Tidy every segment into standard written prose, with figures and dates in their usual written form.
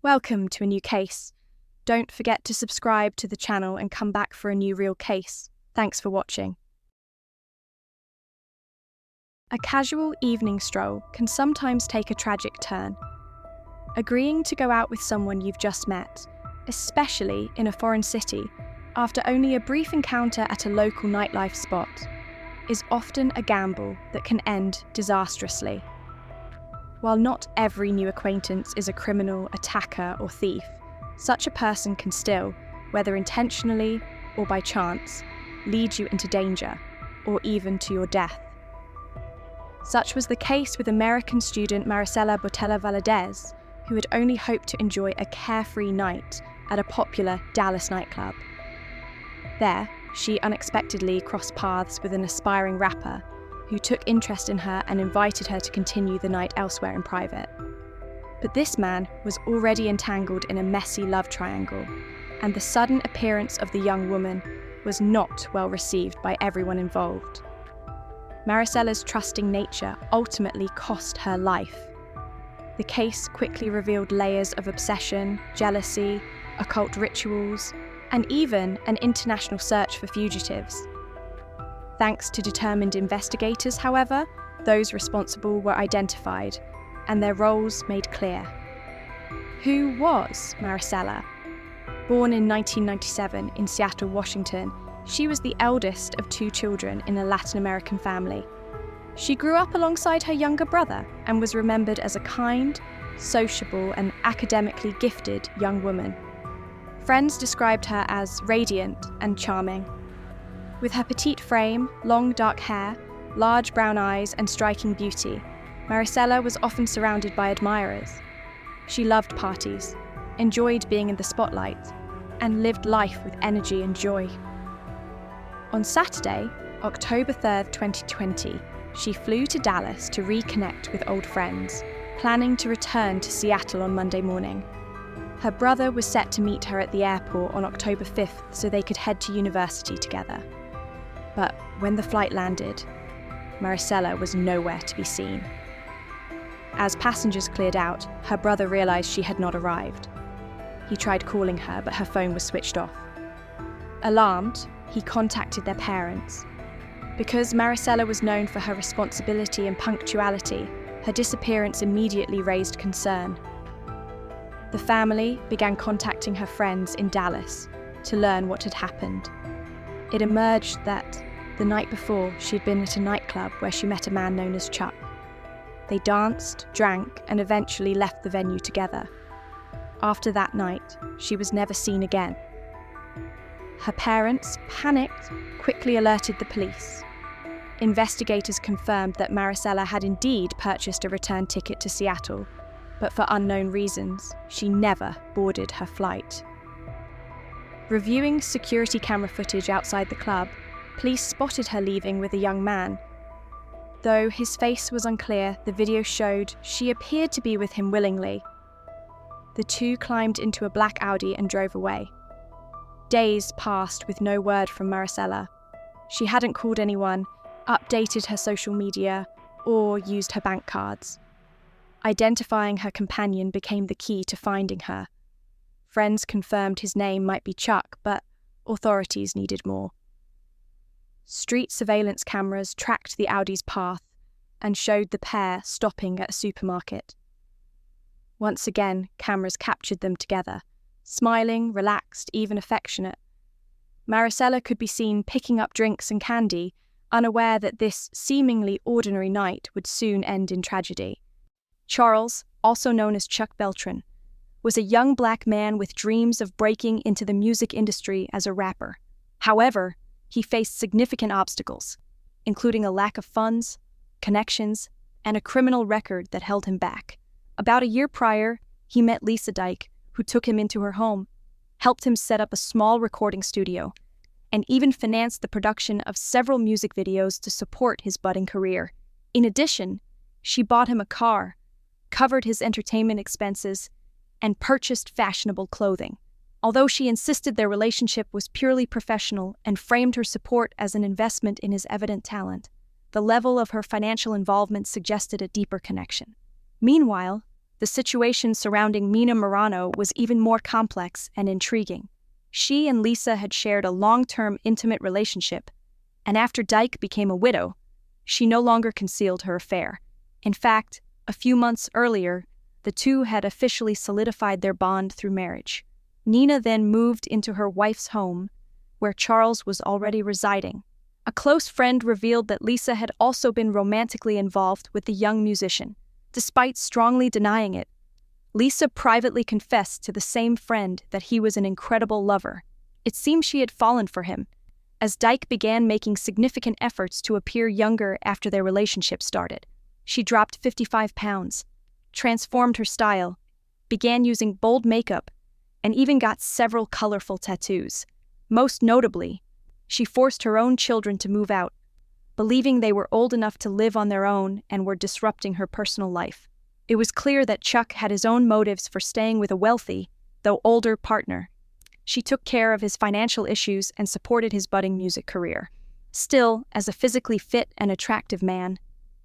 Welcome to a new case. Don't forget to subscribe to the channel and come back for a new real case. Thanks for watching. A casual evening stroll can sometimes take a tragic turn. Agreeing to go out with someone you've just met, especially in a foreign city, after only a brief encounter at a local nightlife spot, is often a gamble that can end disastrously. While not every new acquaintance is a criminal, attacker, or thief, such a person can still, whether intentionally or by chance, lead you into danger, or even to your death. Such was the case with American student Maricela Botella Valadez, who had only hoped to enjoy a carefree night at a popular Dallas nightclub. There, she unexpectedly crossed paths with an aspiring rapper who took interest in her and invited her to continue the night elsewhere in private. But this man was already entangled in a messy love triangle, and the sudden appearance of the young woman was not well received by everyone involved. Maricela's trusting nature ultimately cost her life. The case quickly revealed layers of obsession, jealousy, occult rituals, and even an international search for fugitives. Thanks to determined investigators, however, those responsible were identified and their roles made clear. Who was Maricela? Born in 1997 in Seattle, Washington, she was the eldest of two children in a Latin American family. She grew up alongside her younger brother and was remembered as a kind, sociable, and academically gifted young woman. Friends described her as radiant and charming. With her petite frame, long dark hair, large brown eyes, and striking beauty, Maricela was often surrounded by admirers. She loved parties, enjoyed being in the spotlight, and lived life with energy and joy. On Saturday, October 3rd, 2020, she flew to Dallas to reconnect with old friends, planning to return to Seattle on Monday morning. Her brother was set to meet her at the airport on October 5th so they could head to university together. But when the flight landed, Maricela was nowhere to be seen. As passengers cleared out, her brother realized she had not arrived. He tried calling her, but her phone was switched off. Alarmed, he contacted their parents. Because Maricela was known for her responsibility and punctuality, her disappearance immediately raised concern. The family began contacting her friends in Dallas to learn what had happened. It emerged that the night before she had been at a nightclub where she met a man known as Chuck. They danced, drank, and eventually left the venue together. After that night, she was never seen again. Her parents, panicked, quickly alerted the police. Investigators confirmed that Maricela had indeed purchased a return ticket to Seattle, but for unknown reasons, she never boarded her flight. Reviewing security camera footage outside the club, police spotted her leaving with a young man. Though his face was unclear, the video showed she appeared to be with him willingly. The two climbed into a black Audi and drove away. Days passed with no word from Maricela. She hadn't called anyone, updated her social media, or used her bank cards. Identifying her companion became the key to finding her. Friends confirmed his name might be Chuck, but authorities needed more. Street surveillance cameras tracked the Audi's path and showed the pair stopping at a supermarket. Once again, cameras captured them together, smiling, relaxed, even affectionate. Maricela could be seen picking up drinks and candy, unaware that this seemingly ordinary night would soon end in tragedy. Charles, also known as Chuck Beltran, was a young black man with dreams of breaking into the music industry as a rapper. However, he faced significant obstacles, including a lack of funds, connections, and a criminal record that held him back. About a year prior, he met Lisa Dyke, who took him into her home, helped him set up a small recording studio, and even financed the production of several music videos to support his budding career. In addition, she bought him a car, covered his entertainment expenses, and purchased fashionable clothing. Although she insisted their relationship was purely professional and framed her support as an investment in his evident talent, the level of her financial involvement suggested a deeper connection. Meanwhile, the the situation surrounding Nina Marano was even more complex and intriguing. She and Lisa had shared a long-term intimate relationship, and after Dyke became a widow, she no longer concealed her affair. In fact, a few months earlier, the two had officially solidified their bond through marriage. Nina then moved into her wife's home, where Charles was already residing. A close friend revealed that Lisa had also been romantically involved with the young musician. Despite strongly denying it, Lisa privately confessed to the same friend that he was an incredible lover. It seemed she had fallen for him, as Dyke began making significant efforts to appear younger after their relationship started. She dropped 55 pounds, transformed her style, began using bold makeup, and even got several colorful tattoos. Most notably, she forced her own children to move out, believing they were old enough to live on their own and were disrupting her personal life. It was clear that Chuck had his own motives for staying with a wealthy, though older, partner. She took care of his financial issues and supported his budding music career. Still, as a physically fit and attractive man,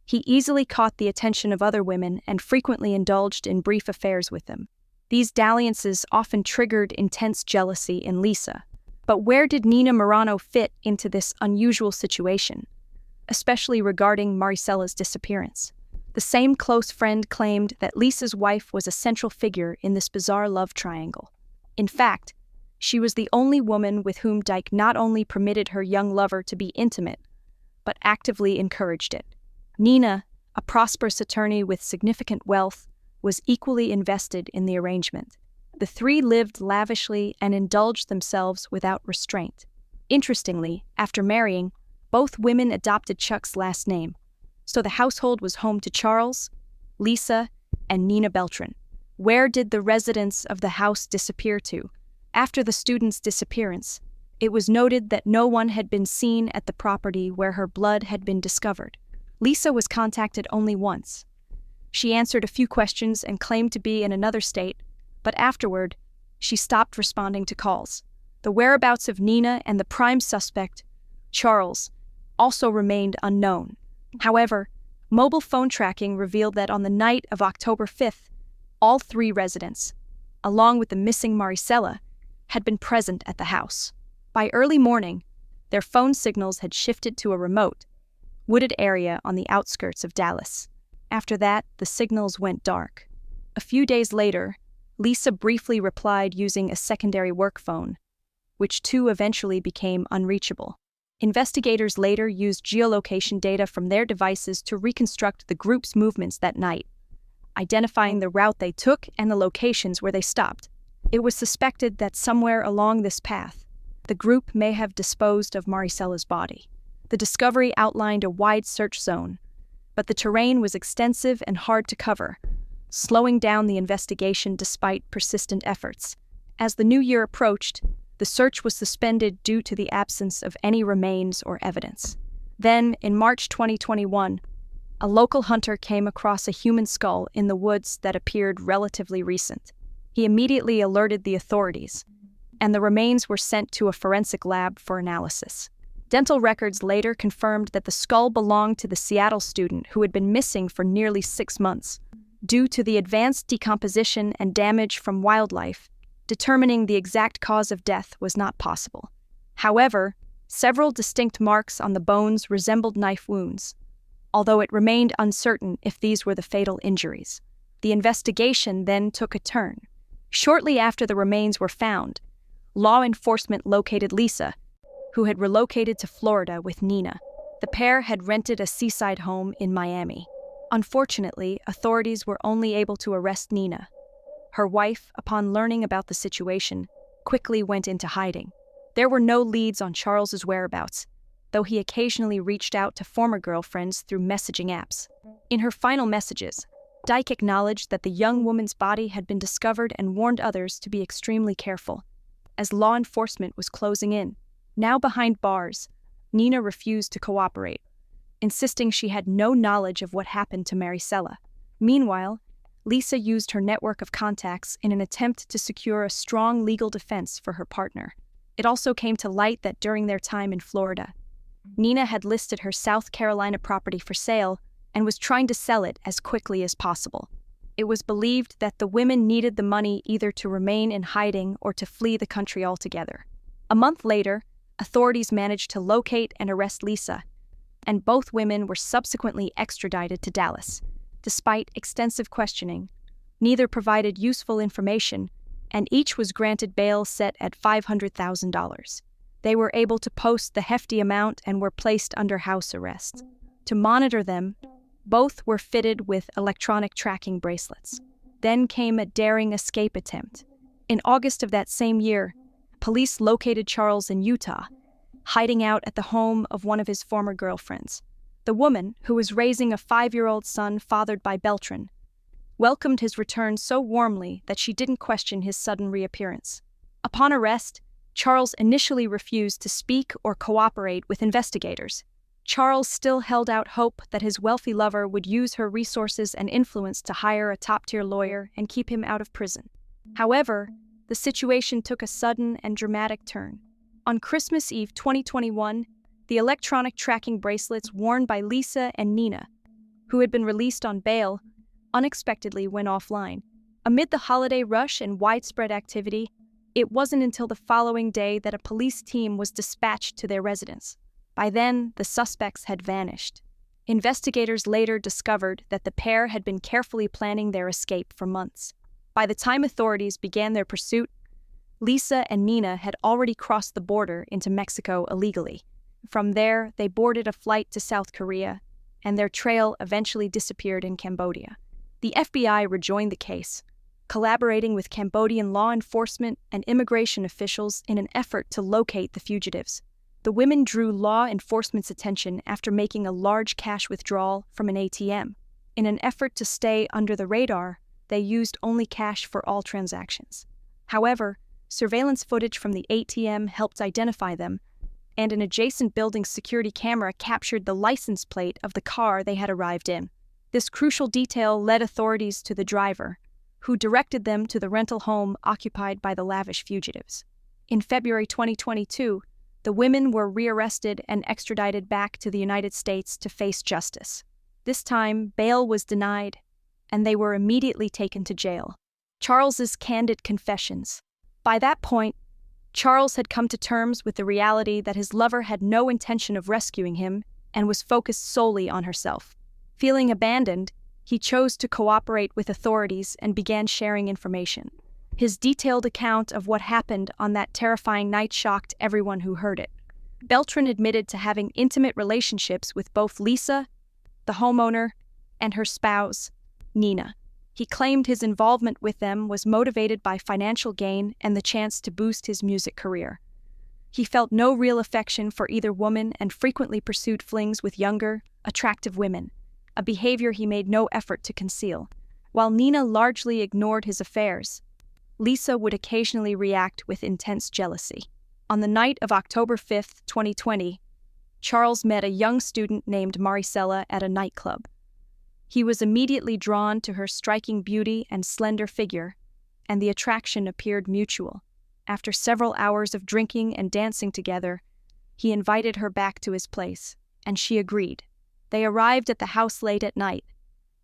he easily caught the attention of other women and frequently indulged in brief affairs with them. These dalliances often triggered intense jealousy in Lisa. But where did Nina Marano fit into this unusual situation, especially regarding Maricela's disappearance? The same close friend claimed that Lisa's wife was a central figure in this bizarre love triangle. In fact, she was the only woman with whom Dyke not only permitted her young lover to be intimate, but actively encouraged it. Nina, a prosperous attorney with significant wealth, was equally invested in the arrangement. The three lived lavishly and indulged themselves without restraint. Interestingly, after marrying, both women adopted Chuck's last name, so the household was home to Charles, Lisa, and Nina Beltran. Where did the residents of the house disappear to? After the student's disappearance, it was noted that no one had been seen at the property where her blood had been discovered. Lisa was contacted only once. She answered a few questions and claimed to be in another state, but afterward, she stopped responding to calls. The whereabouts of Nina and the prime suspect, Charles, also remained unknown. However, mobile phone tracking revealed that on the night of October 5th, all three residents, along with the missing Maricela, had been present at the house. By early morning, their phone signals had shifted to a remote, wooded area on the outskirts of Dallas. After that, the signals went dark. A few days later, Lisa briefly replied using a secondary work phone, which too eventually became unreachable. Investigators later used geolocation data from their devices to reconstruct the group's movements that night, identifying the route they took and the locations where they stopped. It was suspected that somewhere along this path, the group may have disposed of Maricela's body. The discovery outlined a wide search zone, but the terrain was extensive and hard to cover, slowing down the investigation despite persistent efforts. As the new year approached, the search was suspended due to the absence of any remains or evidence. Then, in March 2021, a local hunter came across a human skull in the woods that appeared relatively recent. He immediately alerted the authorities, and the remains were sent to a forensic lab for analysis. Dental records later confirmed that the skull belonged to the Seattle student who had been missing for nearly 6 months. Due to the advanced decomposition and damage from wildlife, determining the exact cause of death was not possible. However, several distinct marks on the bones resembled knife wounds, although it remained uncertain if these were the fatal injuries. The investigation then took a turn. Shortly after the remains were found, law enforcement located Lisa, who had relocated to Florida with Nina. The pair had rented a seaside home in Miami. Unfortunately, authorities were only able to arrest Nina. Her wife, upon learning about the situation, quickly went into hiding. There were no leads on Charles's whereabouts, though he occasionally reached out to former girlfriends through messaging apps. In her final messages, Dyke acknowledged that the young woman's body had been discovered and warned others to be extremely careful, as law enforcement was closing in. Now behind bars, Nina refused to cooperate, insisting she had no knowledge of what happened to Maricela. Meanwhile, Lisa used her network of contacts in an attempt to secure a strong legal defense for her partner. It also came to light that during their time in Florida, Nina had listed her South Carolina property for sale and was trying to sell it as quickly as possible. It was believed that the women needed the money either to remain in hiding or to flee the country altogether. A month later, authorities managed to locate and arrest Lisa, and both women were subsequently extradited to Dallas. Despite extensive questioning, neither provided useful information, and each was granted bail set at $500,000. They were able to post the hefty amount and were placed under house arrest. To monitor them, both were fitted with electronic tracking bracelets. Then came a daring escape attempt. In August of that same year, police located Charles in Utah, hiding out at the home of one of his former girlfriends. The woman, who was raising a 5-year-old son fathered by Beltran, welcomed his return so warmly that she didn't question his sudden reappearance. Upon arrest, Charles initially refused to speak or cooperate with investigators. Charles still held out hope that his wealthy lover would use her resources and influence to hire a top-tier lawyer and keep him out of prison. However, the situation took a sudden and dramatic turn. On Christmas Eve 2021, the electronic tracking bracelets worn by Lisa and Nina, who had been released on bail, unexpectedly went offline. Amid the holiday rush and widespread activity, it wasn't until the following day that a police team was dispatched to their residence. By then, the suspects had vanished. Investigators later discovered that the pair had been carefully planning their escape for months. By the time authorities began their pursuit, Lisa and Nina had already crossed the border into Mexico illegally. From there, they boarded a flight to South Korea, and their trail eventually disappeared in Cambodia. The FBI rejoined the case, collaborating with Cambodian law enforcement and immigration officials in an effort to locate the fugitives. The women drew law enforcement's attention after making a large cash withdrawal from an ATM. In an effort to stay under the radar, they used only cash for all transactions. However, surveillance footage from the ATM helped identify them, and an adjacent building's security camera captured the license plate of the car they had arrived in. This crucial detail led authorities to the driver, who directed them to the rental home occupied by the lavish fugitives. In February 2022, the women were rearrested and extradited back to the United States to face justice. This time, bail was denied, and they were immediately taken to jail. Charles's candid confessions. By that point, Charles had come to terms with the reality that his lover had no intention of rescuing him and was focused solely on herself. Feeling abandoned, he chose to cooperate with authorities and began sharing information. His detailed account of what happened on that terrifying night shocked everyone who heard it. Beltran admitted to having intimate relationships with both Lisa, the homeowner, and her spouse, Nina. He claimed his involvement with them was motivated by financial gain and the chance to boost his music career. He felt no real affection for either woman and frequently pursued flings with younger, attractive women, a behavior he made no effort to conceal. While Nina largely ignored his affairs, Lisa would occasionally react with intense jealousy. On the night of October 5, 2020, Charles met a young student named Maricela at a nightclub. He was immediately drawn to her striking beauty and slender figure, and the attraction appeared mutual. After several hours of drinking and dancing together, he invited her back to his place, and she agreed. They arrived at the house late at night,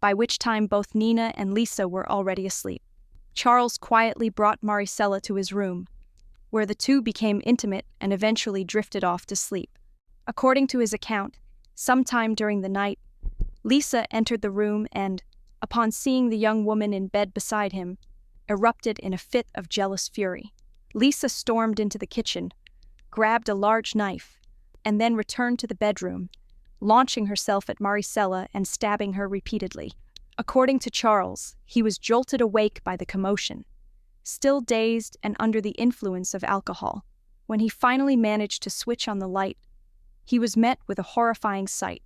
by which time both Nina and Lisa were already asleep. Charles quietly brought Maricela to his room, where the two became intimate and eventually drifted off to sleep. According to his account, sometime during the night, Lisa entered the room and, upon seeing the young woman in bed beside him, erupted in a fit of jealous fury. Lisa stormed into the kitchen, grabbed a large knife, and then returned to the bedroom, launching herself at Maricela and stabbing her repeatedly. According to Charles, he was jolted awake by the commotion, still dazed and under the influence of alcohol. When he finally managed to switch on the light, he was met with a horrifying sight.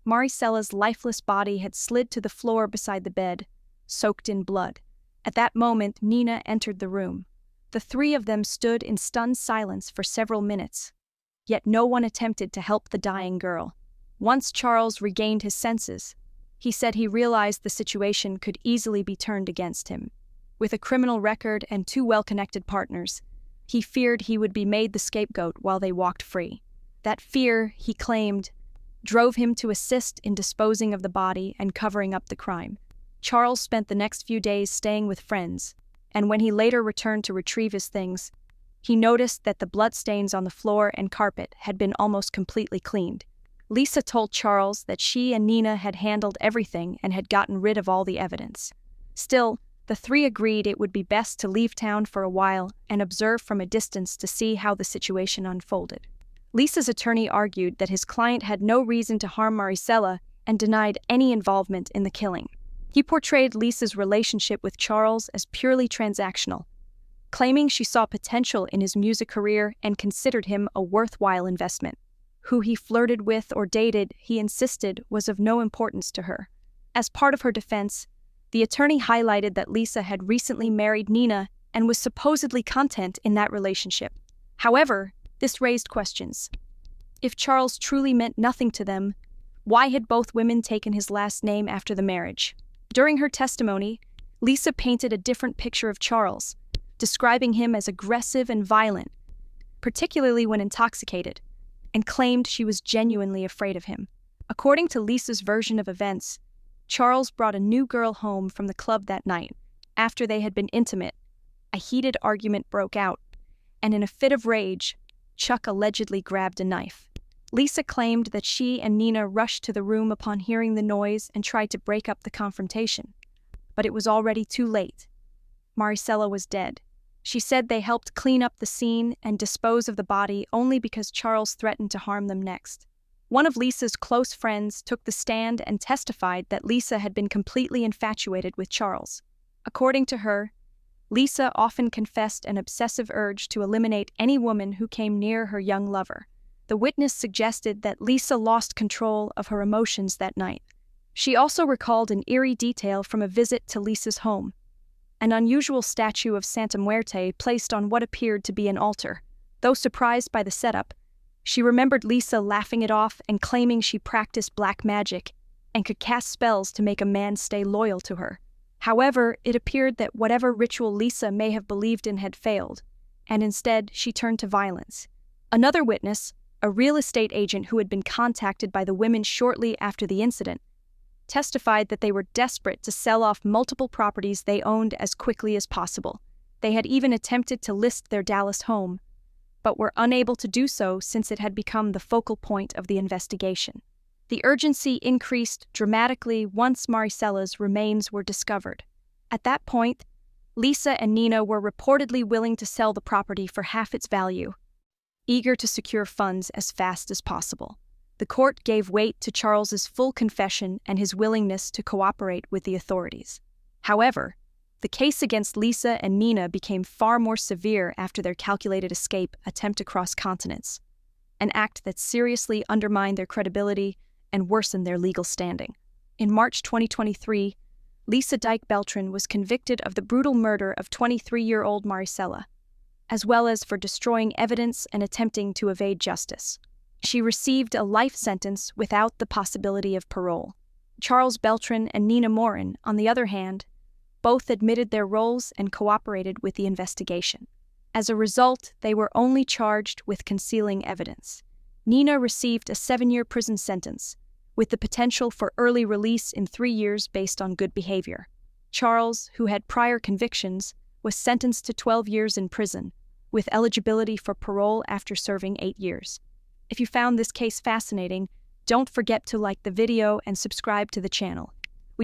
Maricela's lifeless body had slid to the floor beside the bed, soaked in blood. At that moment, Nina entered the room. The three of them stood in stunned silence for several minutes, yet no one attempted to help the dying girl. Once Charles regained his senses, he said he realized the situation could easily be turned against him. With a criminal record and two well-connected partners, he feared he would be made the scapegoat while they walked free. That fear, he claimed, drove him to assist in disposing of the body and covering up the crime. Charles spent the next few days staying with friends, and when he later returned to retrieve his things, he noticed that the bloodstains on the floor and carpet had been almost completely cleaned. Lisa told Charles that she and Nina had handled everything and had gotten rid of all the evidence. Still, the three agreed it would be best to leave town for a while and observe from a distance to see how the situation unfolded. Lisa's attorney argued that his client had no reason to harm Maricela and denied any involvement in the killing. He portrayed Lisa's relationship with Charles as purely transactional, claiming she saw potential in his music career and considered him a worthwhile investment. Who he flirted with or dated, he insisted, was of no importance to her. As part of her defense, the attorney highlighted that Lisa had recently married Nina and was supposedly content in that relationship. However, this raised questions. If Charles truly meant nothing to them, why had both women taken his last name after the marriage? During her testimony, Lisa painted a different picture of Charles, describing him as aggressive and violent, particularly when intoxicated, and claimed she was genuinely afraid of him. According to Lisa's version of events, Charles brought a new girl home from the club that night. After they had been intimate, a heated argument broke out, and in a fit of rage, Chuck allegedly grabbed a knife. Lisa claimed that she and Nina rushed to the room upon hearing the noise and tried to break up the confrontation. But it was already too late. Marisela was dead. She said they helped clean up the scene and dispose of the body only because Charles threatened to harm them next. One of Lisa's close friends took the stand and testified that Lisa had been completely infatuated with Charles. According to her, Lisa often confessed an obsessive urge to eliminate any woman who came near her young lover. The witness suggested that Lisa lost control of her emotions that night. She also recalled an eerie detail from a visit to Lisa's home: an unusual statue of Santa Muerte placed on what appeared to be an altar. Though surprised by the setup, she remembered Lisa laughing it off and claiming she practiced black magic and could cast spells to make a man stay loyal to her. However, it appeared that whatever ritual Lisa may have believed in had failed, and instead she turned to violence. Another witness, a real estate agent who had been contacted by the women shortly after the incident, testified that they were desperate to sell off multiple properties they owned as quickly as possible. They had even attempted to list their Dallas home, but were unable to do so since it had become the focal point of the investigation. The urgency increased dramatically once Maricela's remains were discovered. At that point, Lisa and Nina were reportedly willing to sell the property for half its value, eager to secure funds as fast as possible. The court gave weight to Charles's full confession and his willingness to cooperate with the authorities. However, the case against Lisa and Nina became far more severe after their calculated attempt to cross continents, an act that seriously undermined their credibility and worsened their legal standing. In March 2023, Lisa Dyke Beltran was convicted of the brutal murder of 23-year-old Maricela, as well as for destroying evidence and attempting to evade justice. She received a life sentence without the possibility of parole. Charles Beltran and Nina Morin, on the other hand, both admitted their roles and cooperated with the investigation. As a result, they were only charged with concealing evidence. Nina received a 7-year prison sentence, with the potential for early release in 3 years based on good behavior. Charles, who had prior convictions, was sentenced to 12 years in prison, with eligibility for parole after serving 8 years. If you found this case fascinating, don't forget to like the video and subscribe to the channel.